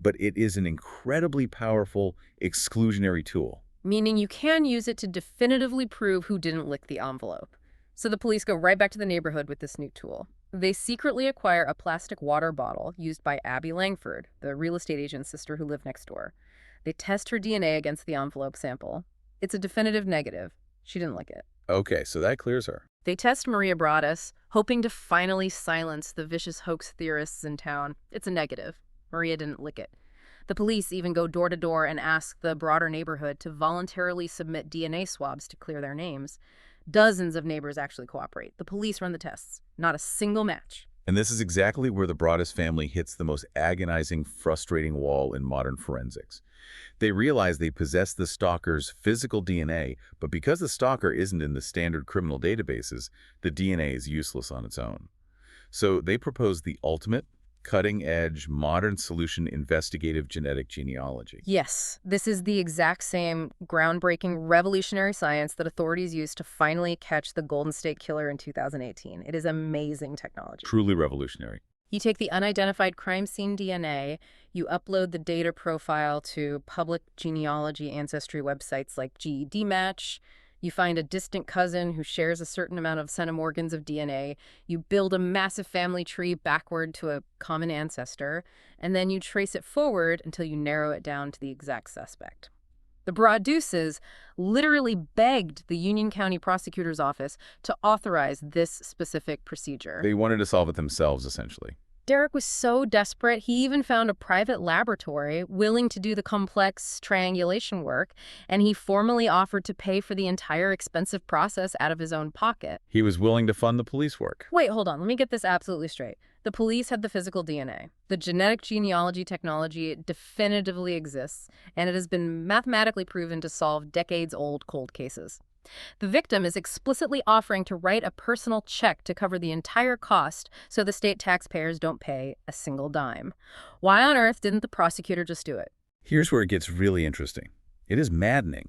S2: but it is an incredibly powerful exclusionary tool.
S1: Meaning you can use it to definitively prove who didn't lick the envelope. So the police go right back to the neighborhood with this new tool. They secretly acquire a plastic water bottle used by Abby Langford, the real estate agent's sister who lived next door. They test her DNA against the envelope sample. It's a definitive negative. She didn't lick it.
S2: Okay, so that clears her.
S1: They test Maria Broaddus, hoping to finally silence the vicious hoax theorists in town. It's a negative. Maria didn't lick it. The police even go door to door and ask the broader neighborhood to voluntarily submit DNA swabs to clear their names. Dozens of neighbors actually cooperate. The police run the tests. Not a single match.
S2: And this is exactly where the Broaddus family hits the most agonizing, frustrating wall in modern forensics. They realize they possess the stalker's physical DNA, but because the stalker isn't in the standard criminal databases, the DNA is useless on its own. So they propose the ultimate, cutting-edge, modern solution: investigative genetic genealogy.
S1: Yes, this is the exact same groundbreaking, revolutionary science that authorities used to finally catch the Golden State Killer in 2018. It is amazing technology.
S2: Truly revolutionary.
S1: You take the unidentified crime scene DNA, you upload the data profile to public genealogy ancestry websites like GED Match, you find a distant cousin who shares a certain amount of centimorgans of DNA, you build a massive family tree backward to a common ancestor, and then you trace it forward until you narrow it down to the exact suspect. The Broadduses literally begged the Union County Prosecutor's Office to authorize this specific procedure.
S2: They wanted to solve it themselves, essentially.
S1: Derek was so desperate, he even found a private laboratory willing to do the complex triangulation work, and he formally offered to pay for the entire expensive process out of his own pocket.
S2: He was willing to fund the police work.
S1: Wait, hold on. Let me get this absolutely straight. The police had the physical DNA. The genetic genealogy technology definitively exists, and it has been mathematically proven to solve decades-old cold cases. The victim is explicitly offering to write a personal check to cover the entire cost so the state taxpayers don't pay a single dime. Why on earth didn't the prosecutor just do it?
S2: Here's where it gets really interesting. It is maddening,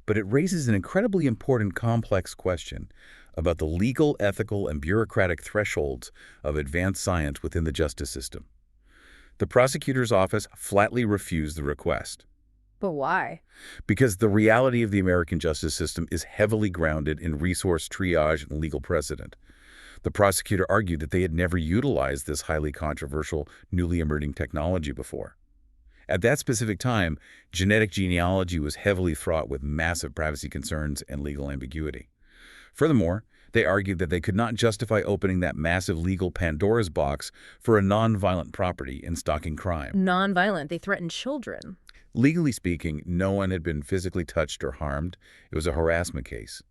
S2: but it raises an incredibly important, complex question about the legal, ethical, and bureaucratic thresholds of advanced science within the justice system. The prosecutor's office flatly refused the request.
S1: But why?
S2: Because the reality of the American justice system is heavily grounded in resource triage and legal precedent. The prosecutor argued that they had never utilized this highly controversial, newly emerging technology before. At that specific time, genetic genealogy was heavily fraught with massive privacy concerns and legal ambiguity. Furthermore, they argued that they could not justify opening that massive legal Pandora's box for a non-violent property in stalking crime.
S1: Non-violent. They threatened children.
S2: Legally speaking, no one had been physically touched or harmed. It was a harassment case.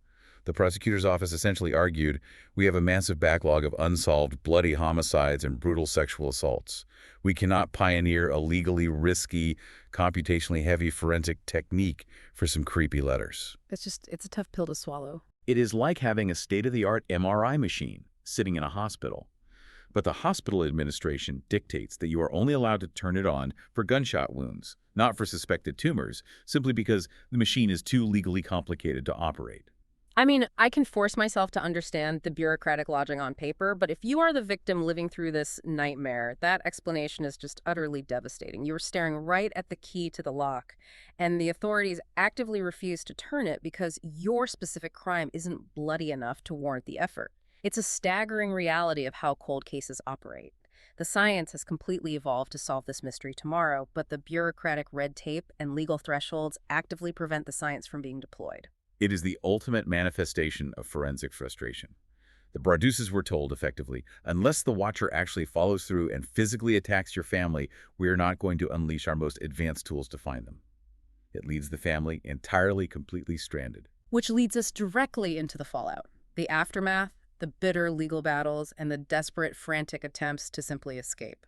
S2: The prosecutor's office essentially argued, we have a massive backlog of unsolved bloody homicides and brutal sexual assaults. We cannot pioneer a legally risky, computationally heavy forensic technique for some creepy letters.
S1: It's a tough pill to swallow.
S2: It is like having a state-of-the-art MRI machine sitting in a hospital. But the hospital administration dictates that you are only allowed to turn it on for gunshot wounds, not for suspected tumors, simply because the machine is too legally complicated to operate.
S1: I mean, I can force myself to understand the bureaucratic logic on paper, but if you are the victim living through this nightmare, that explanation is just utterly devastating. You are staring right at the key to the lock, and the authorities actively refuse to turn it because your specific crime isn't bloody enough to warrant the effort. It's a staggering reality of how cold cases operate. The science has completely evolved to solve this mystery tomorrow, but the bureaucratic red tape and legal thresholds actively prevent the science from being deployed.
S2: It is the ultimate manifestation of forensic frustration. The Broadduses were told, effectively, unless the watcher actually follows through and physically attacks your family, we are not going to unleash our most advanced tools to find them. It leaves the family entirely, completely stranded.
S1: Which leads us directly into the fallout, the aftermath, the bitter legal battles, and the desperate, frantic attempts to simply escape.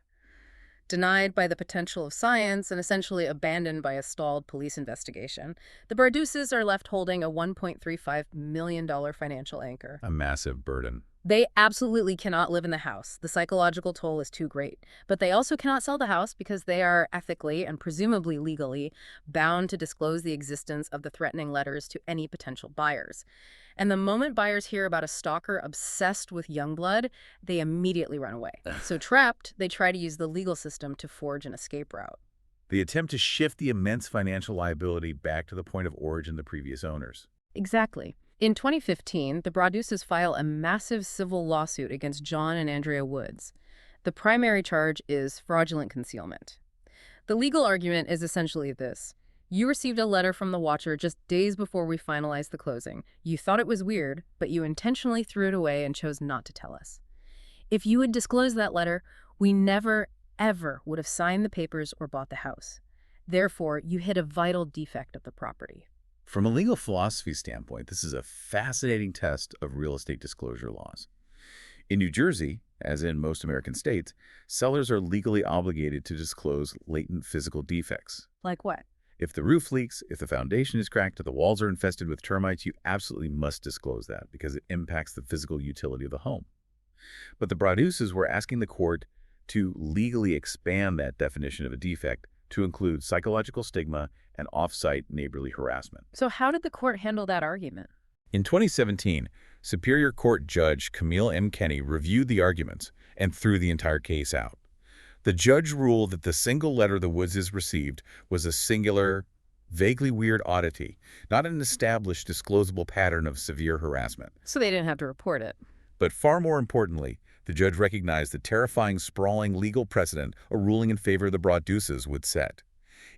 S1: Denied by the potential of science and essentially abandoned by a stalled police investigation, the Broadduses are left holding a $1.35 million financial anchor.
S2: A massive burden.
S1: They absolutely cannot live in the house. The psychological toll is too great. But they also cannot sell the house because they are ethically and presumably legally bound to disclose the existence of the threatening letters to any potential buyers. And the moment buyers hear about a stalker obsessed with young blood, they immediately run away. So trapped, they try to use the legal system to forge an escape route.
S2: They attempt to shift the immense financial liability back to the point of origin, the previous owners.
S1: Exactly. In 2015, the Broaddusses file a massive civil lawsuit against John and Andrea Woods. The primary charge is fraudulent concealment. The legal argument is essentially this. You received a letter from the watcher just days before we finalized the closing. You thought it was weird, but you intentionally threw it away and chose not to tell us. If you had disclosed that letter, we never, ever would have signed the papers or bought the house. Therefore, you hid a vital defect of the property.
S2: From a legal philosophy standpoint, this is a fascinating test of real estate disclosure laws. In New Jersey, as in most American states, sellers are legally obligated to disclose latent physical defects.
S1: Like what?
S2: If the roof leaks, if the foundation is cracked, if the walls are infested with termites, you absolutely must disclose that because it impacts the physical utility of the home. But the Broaddusses were asking the court to legally expand that definition of a defect to include psychological stigma and off-site neighborly harassment.
S1: So how did the court handle that argument?
S2: In 2017, Superior Court Judge Camille M. Kenney reviewed the arguments and threw the entire case out. The judge ruled that the single letter the Woodses received was a singular, vaguely weird oddity, not an established disclosable pattern of severe harassment.
S1: So they didn't have to report it.
S2: But far more importantly, the judge recognized the terrifying, sprawling legal precedent a ruling in favor of the Broaddusses would set.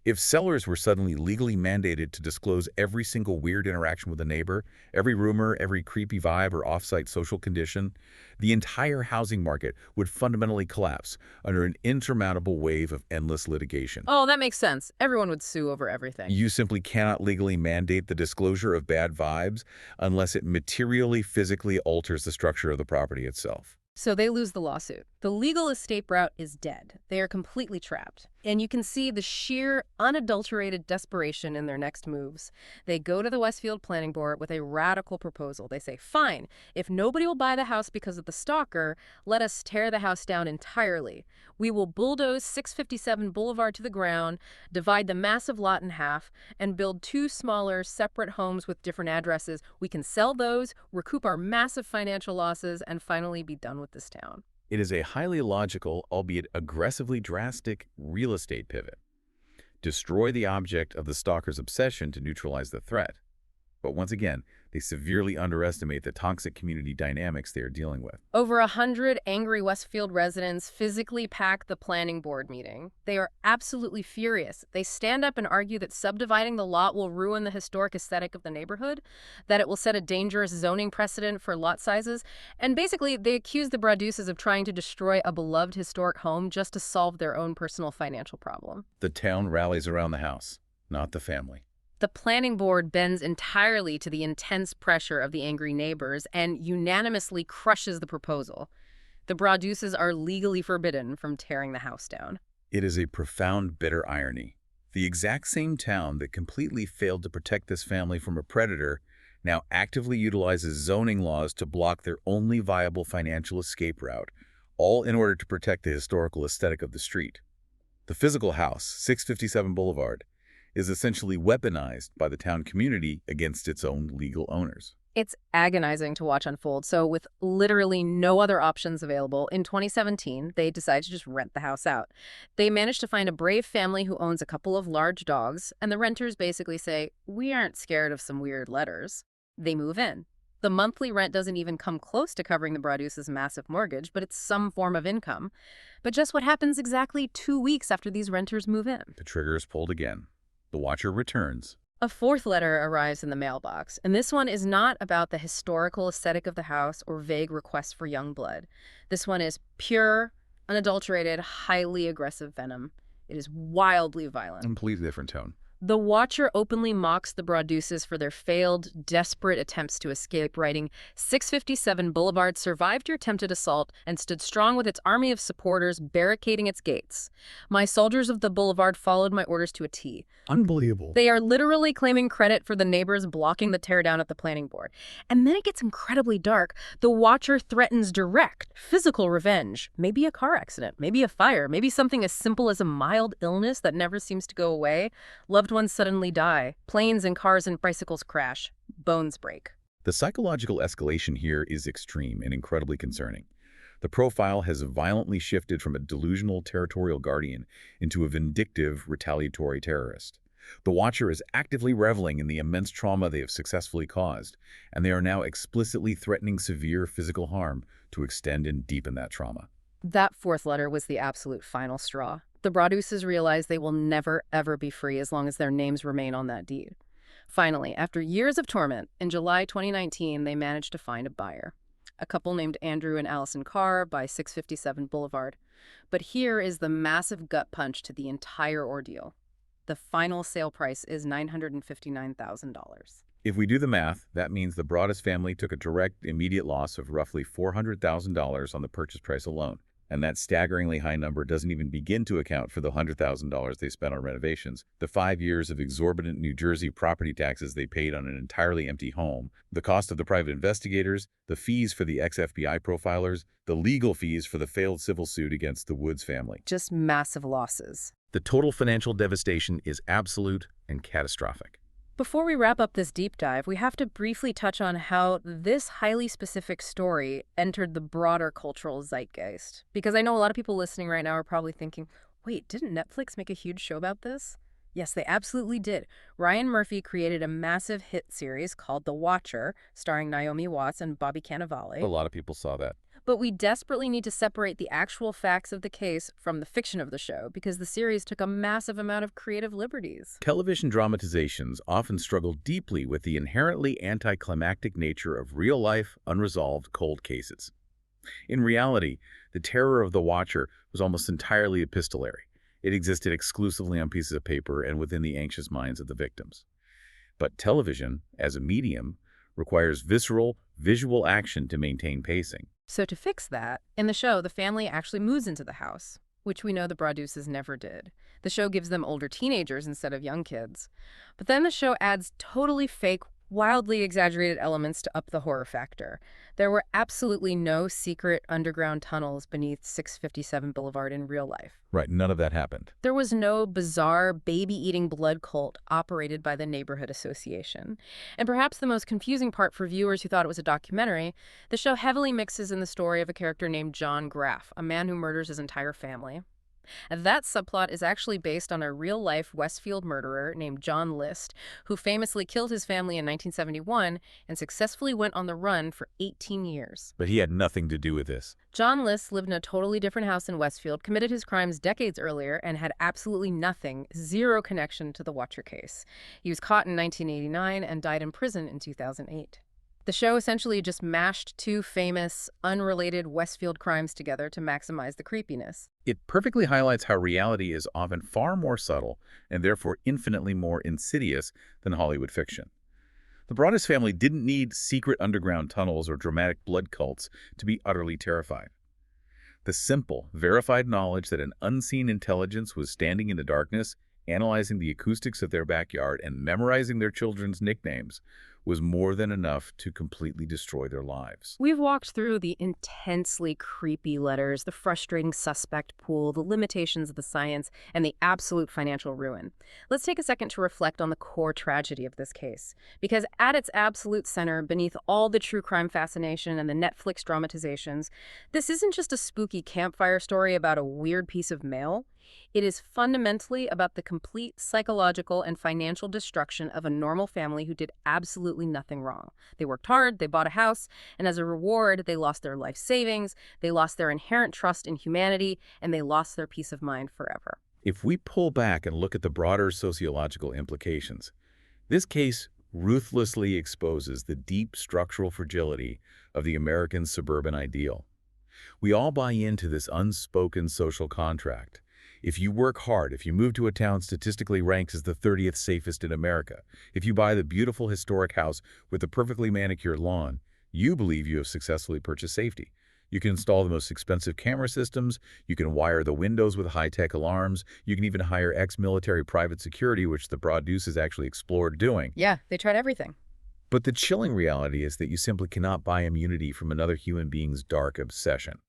S2: If sellers were suddenly legally mandated to disclose every single weird interaction with a neighbor, every rumor, every creepy vibe or off-site social condition, the entire housing market would fundamentally collapse under an insurmountable wave of endless litigation.
S1: Oh, that makes sense. Everyone would sue over everything.
S2: You simply cannot legally mandate the disclosure of bad vibes unless it materially, physically alters the structure of the property itself.
S1: So they lose the lawsuit. The legal escape route is dead. They are completely trapped. And you can see the sheer, unadulterated desperation in their next moves. They go to the Westfield Planning Board with a radical proposal. They say, fine, if nobody will buy the house because of the stalker, let us tear the house down entirely. We will bulldoze 657 Boulevard to the ground, divide the massive lot in half, and build two smaller, separate homes with different addresses. We can sell those, recoup our massive financial losses, and finally be done with this town.
S2: It is a highly logical, albeit aggressively drastic, real estate pivot. Destroy the object of the stalker's obsession to neutralize the threat. But once again, they severely underestimate the toxic community dynamics they are dealing with.
S1: Over 100 angry Westfield residents physically pack the planning board meeting. They are absolutely furious. They stand up and argue that subdividing the lot will ruin the historic aesthetic of the neighborhood, that it will set a dangerous zoning precedent for lot sizes, and basically they accuse the Broaddusses of trying to destroy a beloved historic home just to solve their own personal financial problem.
S2: The town rallies around the house, not the family.
S1: The planning board bends entirely to the intense pressure of the angry neighbors and unanimously crushes the proposal. The Broaddusses are legally forbidden from tearing the house down.
S2: It is a profound, bitter irony. The exact same town that completely failed to protect this family from a predator now actively utilizes zoning laws to block their only viable financial escape route, all in order to protect the historical aesthetic of the street. The physical house, 657 Boulevard, is essentially weaponized by the town community against its own legal owners.
S1: It's agonizing to watch unfold. So with literally no other options available, in 2017, they decided to just rent the house out. They managed to find a brave family who owns a couple of large dogs, and the renters basically say, we aren't scared of some weird letters. They move in. The monthly rent doesn't even come close to covering the Broaddusses' massive mortgage, but it's some form of income. But just what happens exactly 2 weeks after these renters move in?
S2: The trigger is pulled again. The watcher returns.
S1: A fourth letter arrives in the mailbox, and this one is not about the historical aesthetic of the house or vague requests for young blood. This one is pure, unadulterated, highly aggressive venom. It is wildly violent.
S2: Completely different tone.
S1: The Watcher openly mocks the Broadduses for their failed, desperate attempts to escape, writing, 657 Boulevard survived your attempted assault and stood strong with its army of supporters barricading its gates. My soldiers of the Boulevard followed my orders to a T.
S2: Unbelievable.
S1: They are literally claiming credit for the neighbors blocking the teardown at the planning board. And then it gets incredibly dark. The Watcher threatens direct, physical revenge. Maybe a car accident, maybe a fire, maybe something as simple as a mild illness that never seems to go away. Loved ones suddenly die. Planes and cars and bicycles crash. Bones break.
S2: The psychological escalation here is extreme and incredibly concerning. The profile has violently shifted from a delusional territorial guardian into a vindictive, retaliatory terrorist. The Watcher is actively reveling in the immense trauma they have successfully caused, and they are now explicitly threatening severe physical harm to extend and deepen that trauma.
S1: That fourth letter was the absolute final straw. The Broadduses realize they will never, ever be free as long as their names remain on that deed. Finally, after years of torment, in July 2019, they managed to find a buyer. A couple named Andrew and Allison Carr by 657 Boulevard. But here is the massive gut punch to the entire ordeal. The final sale price is $959,000.
S2: If we do the math, that means the Broaddus family took a direct, immediate loss of roughly $400,000 on the purchase price alone. And that staggeringly high number doesn't even begin to account for the $100,000 they spent on renovations, the 5 years of exorbitant New Jersey property taxes they paid on an entirely empty home, the cost of the private investigators, the fees for the ex-FBI profilers, the legal fees for the failed civil suit against the Woods family.
S1: Just massive losses.
S2: The total financial devastation is absolute and catastrophic.
S1: Before we wrap up this deep dive, we have to briefly touch on how this highly specific story entered the broader cultural zeitgeist. Because I know a lot of people listening right now are probably thinking, wait, didn't Netflix make a huge show about this? Yes, they absolutely did. Ryan Murphy created a massive hit series called The Watcher, starring Naomi Watts and Bobby Cannavale.
S2: A lot of people saw that.
S1: But we desperately need to separate the actual facts of the case from the fiction of the show, because the series took a massive amount of creative liberties.
S2: Television dramatizations often struggle deeply with the inherently anticlimactic nature of real-life, unresolved cold cases. In reality, the terror of the Watcher was almost entirely epistolary. It existed exclusively on pieces of paper and within the anxious minds of the victims. But television, as a medium, requires visceral, visual action to maintain pacing.
S1: So to fix that, in the show, the family actually moves into the house, which we know the Broadduses never did. The show gives them older teenagers instead of young kids. But then the show adds totally fake, wildly exaggerated elements to up the horror factor. There were absolutely no secret underground tunnels beneath 657 Boulevard in real life.
S2: Right, none of that happened.
S1: There was no bizarre baby-eating blood cult operated by the neighborhood association. And perhaps the most confusing part for viewers who thought it was a documentary, the show heavily mixes in the story of a character named John Graff, a man who murders his entire family. And that subplot is actually based on a real-life Westfield murderer named John List, who famously killed his family in 1971 and successfully went on the run for 18 years.
S2: But he had nothing to do with this.
S1: John List lived in a totally different house in Westfield, committed his crimes decades earlier, and had absolutely nothing, zero connection to the Watcher case. He was caught in 1989 and died in prison in 2008. The show essentially just mashed two famous, unrelated Westfield crimes together to maximize the creepiness.
S2: It perfectly highlights how reality is often far more subtle and therefore infinitely more insidious than Hollywood fiction. The Broaddus family didn't need secret underground tunnels or dramatic blood cults to be utterly terrified. The simple, verified knowledge that an unseen intelligence was standing in the darkness, analyzing the acoustics of their backyard, and memorizing their children's nicknames was more than enough to completely destroy their lives.
S1: We've walked through the intensely creepy letters, the frustrating suspect pool, the limitations of the science, and the absolute financial ruin. Let's take a second to reflect on the core tragedy of this case. Because at its absolute center, beneath all the true crime fascination and the Netflix dramatizations, this isn't just a spooky campfire story about a weird piece of mail. It is fundamentally about the complete psychological and financial destruction of a normal family who did absolutely nothing wrong. They worked hard, they bought a house, and as a reward, they lost their life savings, they lost their inherent trust in humanity, and they lost their peace of mind forever.
S2: If we pull back and look at the broader sociological implications, this case ruthlessly exposes the deep structural fragility of the American suburban ideal. We all buy into this unspoken social contract. If you work hard, if you move to a town statistically ranked as the 30th safest in America, if you buy the beautiful historic house with the perfectly manicured lawn, you believe you have successfully purchased safety. You can install the most expensive camera systems, you can wire the windows with high-tech alarms, you can even hire ex-military private security, which the Broaddus has actually explored doing.
S1: Yeah, they tried everything.
S2: But the chilling reality is that you simply cannot buy immunity from another human being's dark obsession.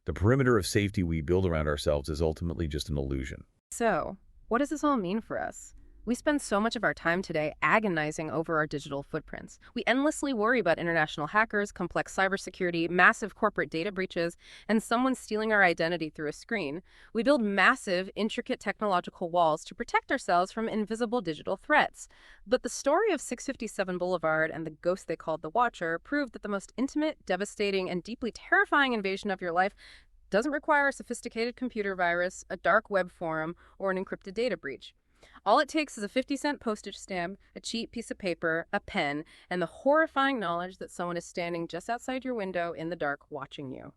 S2: The perimeter of safety we build around ourselves is ultimately just an illusion.
S1: So, what does this all mean for us? We spend so much of our time today agonizing over our digital footprints. We endlessly worry about international hackers, complex cybersecurity, massive corporate data breaches, and someone stealing our identity through a screen. We build massive, intricate technological walls to protect ourselves from invisible digital threats. But the story of 657 Boulevard and the ghost they called the Watcher proved that the most intimate, devastating, and deeply terrifying invasion of your life doesn't require a sophisticated computer virus, a dark web forum, or an encrypted data breach. All it takes is a 50-cent postage stamp, a cheap piece of paper, a pen, and the horrifying knowledge that someone is standing just outside your window in the dark watching you.